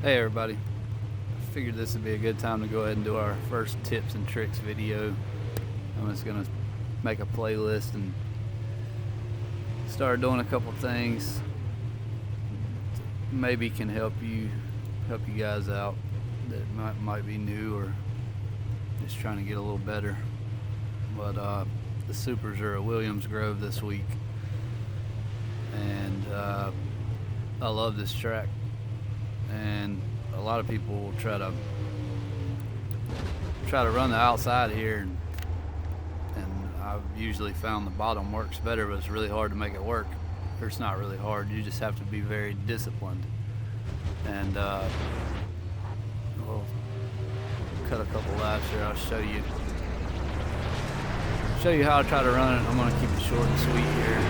Hey everybody, I figured this would be a good time to go ahead and do our first tips and tricks video. I'm just going to make a playlist and start doing a couple things maybe can help you guys out that might be new or just trying to get a little better. But the Supers are at Williams Grove this week, and I love this track. And a lot of people will try to run the outside here, and I've usually found the bottom works better, but it's really hard to make it work. Or it's not really hard, you just have to be very disciplined. And we'll cut a couple laps here. I'll show you how I try to run it. I'm going to keep it short and sweet here.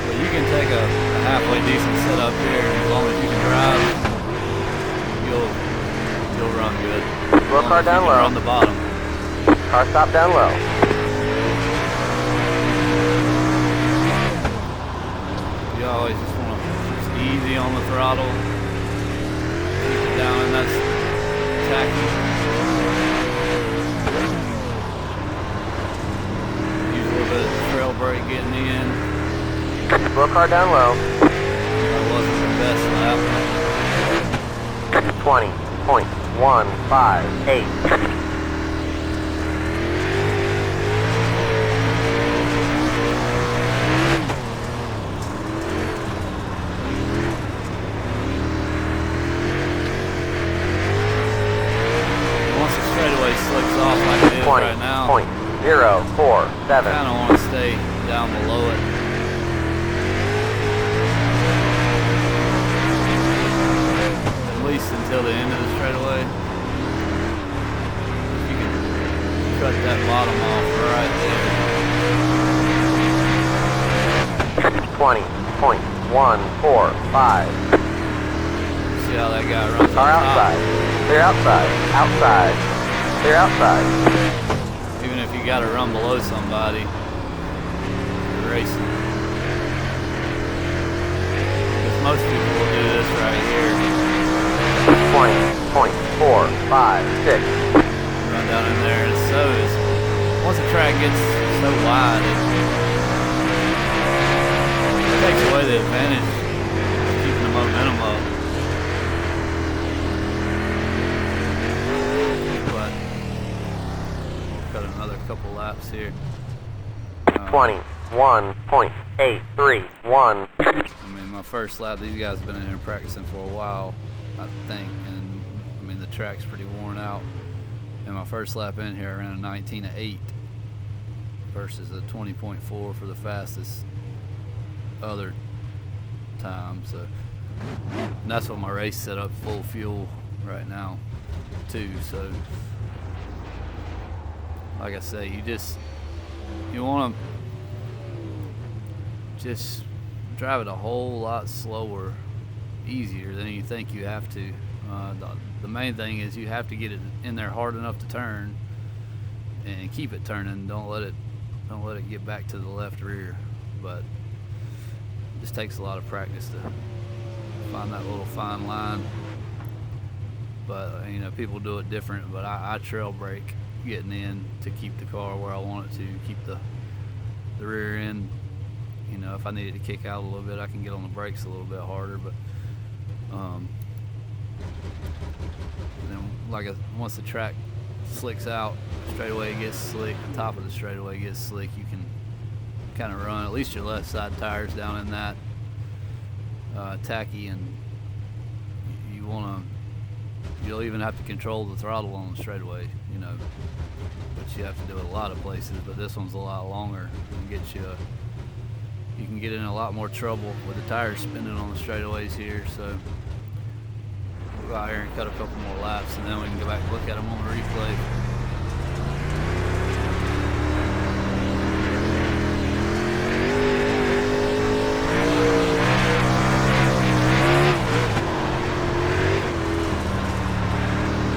But you can take a halfway decent setup here, and as long as you can drive, you'll run good. Low car down low. On the bottom. Car stop down low. You always just want to just easy on the throttle. Keep it down, and that's tacky. Use a little bit of trail brake getting in. Low car down low. That wasn't the best lap. 20.158. Once the straightaway slicks off like it is right now, 20.047. kind of want to stay down below it. At least until the end of the straightaway. If you can cut that bottom off right there. 20.145. See how that guy runs Car on top. outside. Clear outside. Outside. Clear outside. Even if you got to run below somebody, you're racing. Because most people will do this right here. 20.456. Run down in there, and once the track gets so wide, it takes away the advantage of keeping the momentum up. But we'll cut another couple laps here. 21.831. I mean, my first lap, these guys have been in here practicing for a while, I think, and I mean, the track's pretty worn out. And my first lap in here, I ran a 19.8 versus a 20.4 for the fastest other time. So, and that's what my race set up, full fuel right now, too. So, like I say, you want to just drive it a whole lot slower, easier than you think you have to. The main thing is you have to get it in there hard enough to turn and keep it turning. Don't let it get back to the left rear. But it just takes a lot of practice to find that little fine line. But you know, people do it different. But I trail brake getting in to keep the car where I want it to, keep the rear end. You know, if I needed to kick out a little bit, I can get on the brakes a little bit harder. But then once the track slicks out, straightaway gets slick, the top of the straightaway gets slick, you can kind of run at least your left side tires down in that tacky, and you'll even have to control the throttle on the straightaway, you know, which you have to do at a lot of places, but this one's a lot longer and gets you you can get in a lot more trouble with the tires spinning on the straightaways here. So we'll go out here and cut a couple more laps, and then we can go back and look at them on the replay.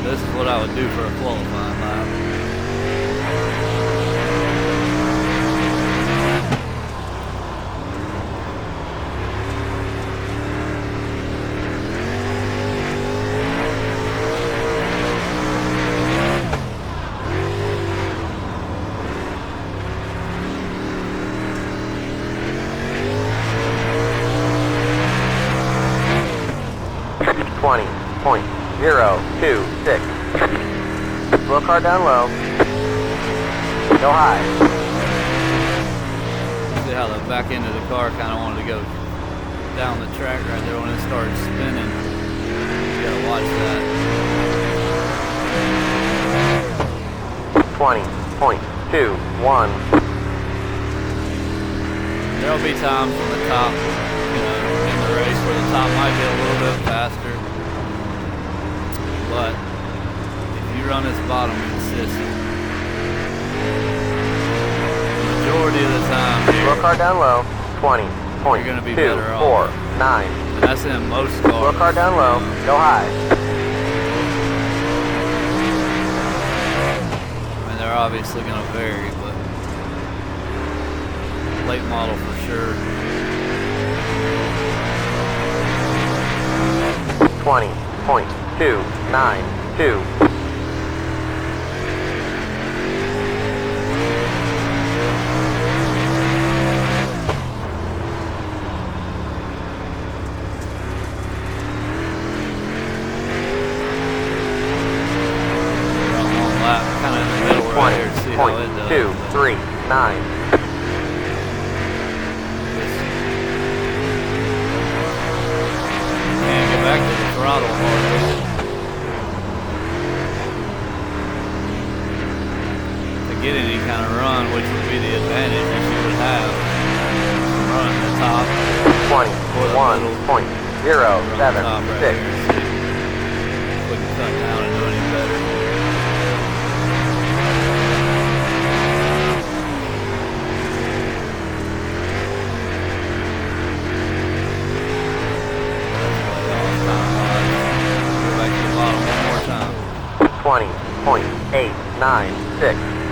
This is what I would do for a qualifying lap. 20.026. Slow car down low. Go high. See how the back end of the car kind of wanted to go down the track right there when it started spinning. You gotta watch that. 20.21. There'll be times on the top, in the race where the top might be a little bit faster. But if you run this bottom consistent, the majority of the time here, Slow car down low. 20. you're going to be better off. 9. And that's in most cars. Slow car down low. Go high. I mean, they're obviously going to vary, but late model for sure. 20.292. Kind of in the middle right here to see how it does. 20.239. Can't get back to the throttle hard. To get any kind of run, which would be the advantage that you would have from running the top. 21.076. Couldn't cut down and do any better. Go back to the bottom one more time. 20.896.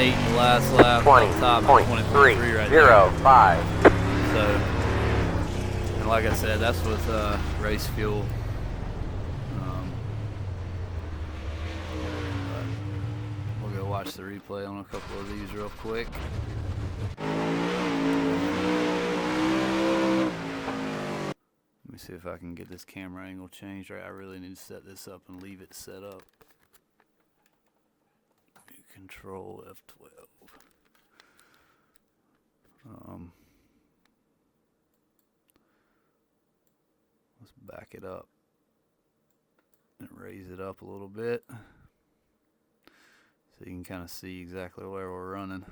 The last lap, 20.305. So, and like I said, that's with race fuel. We'll go watch the replay on a couple of these real quick. Let me see if I can get this camera angle changed. Right, I really need to set this up and leave it set up. Control F12. Let's back it up and raise it up a little bit so you can kind of see exactly where we're running.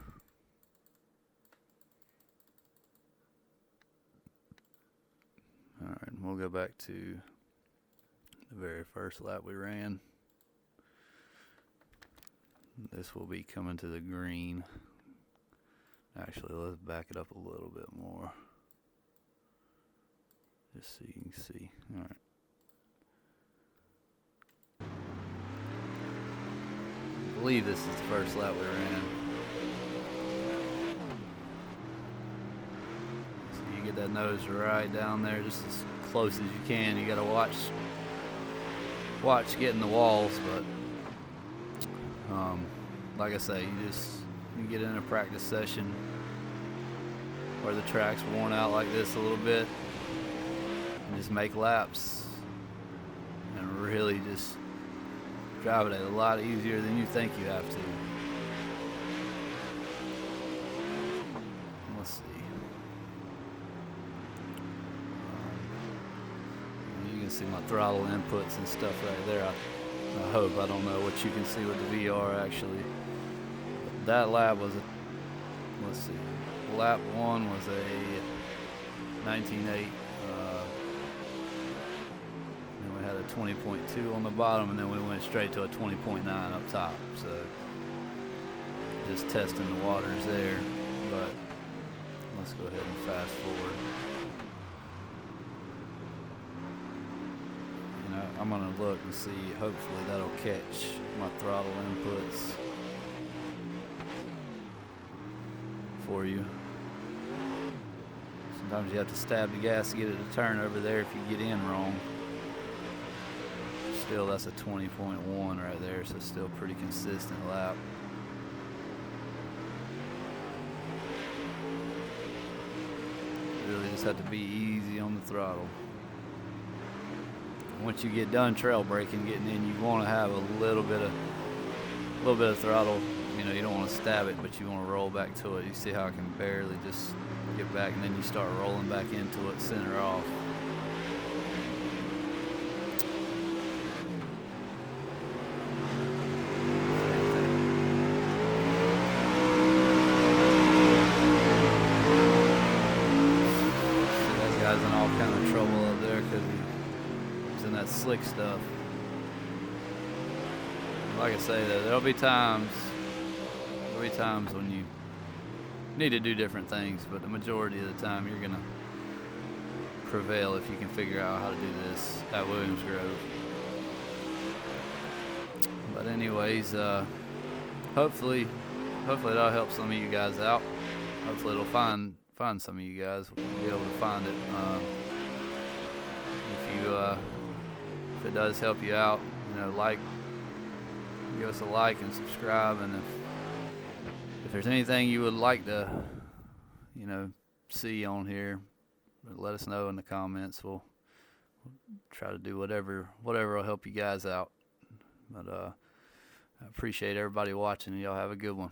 Alright, we'll go back to the very first lap we ran. This will be coming to the green. Actually, let's back it up a little bit more, just so you can see. All right. I believe this is the first lap we ran. So you get that nose right down there, just as close as you can. You gotta watch getting the walls, but like I say, you get in a practice session where the track's worn out like this a little bit, and just make laps and really just drive it a lot easier than you think you have to. Let's see. You can see my throttle inputs and stuff right there. I hope. I don't know what you can see with the VR actually. That lap was let's see, lap 1 was a 19.8. Then we had a 20.2 on the bottom, and then we went straight to a 20.9 up top. So just testing the waters there. But let's go ahead and fast forward. I'm gonna look and see. Hopefully that'll catch my throttle inputs for you. Sometimes you have to stab the gas to get it to turn over there if you get in wrong. Still, that's a 20.1 right there, so still pretty consistent lap. Really just have to be easy on the throttle. Once you get done trail braking, getting in, you want to have a little bit of throttle. You know, you don't want to stab it, but you want to roll back to it. You see how I can barely just get back, and then you start rolling back into it, center off. See, that guy's in all kind of trouble up there because he's in that slick stuff. Like I say, there'll be times when you need to do different things, but the majority of the time you're gonna prevail if you can figure out how to do this at Williams Grove. But anyways, hopefully that'll help some of you guys out. Hopefully it'll find some of you guys. We'll be able to find it. If it does help you out, you know, give us a like and subscribe, and if there's anything you would like to, you know, see on here, let us know in the comments. We'll try to do whatever will help you guys out. But I appreciate everybody watching. Y'all have a good one.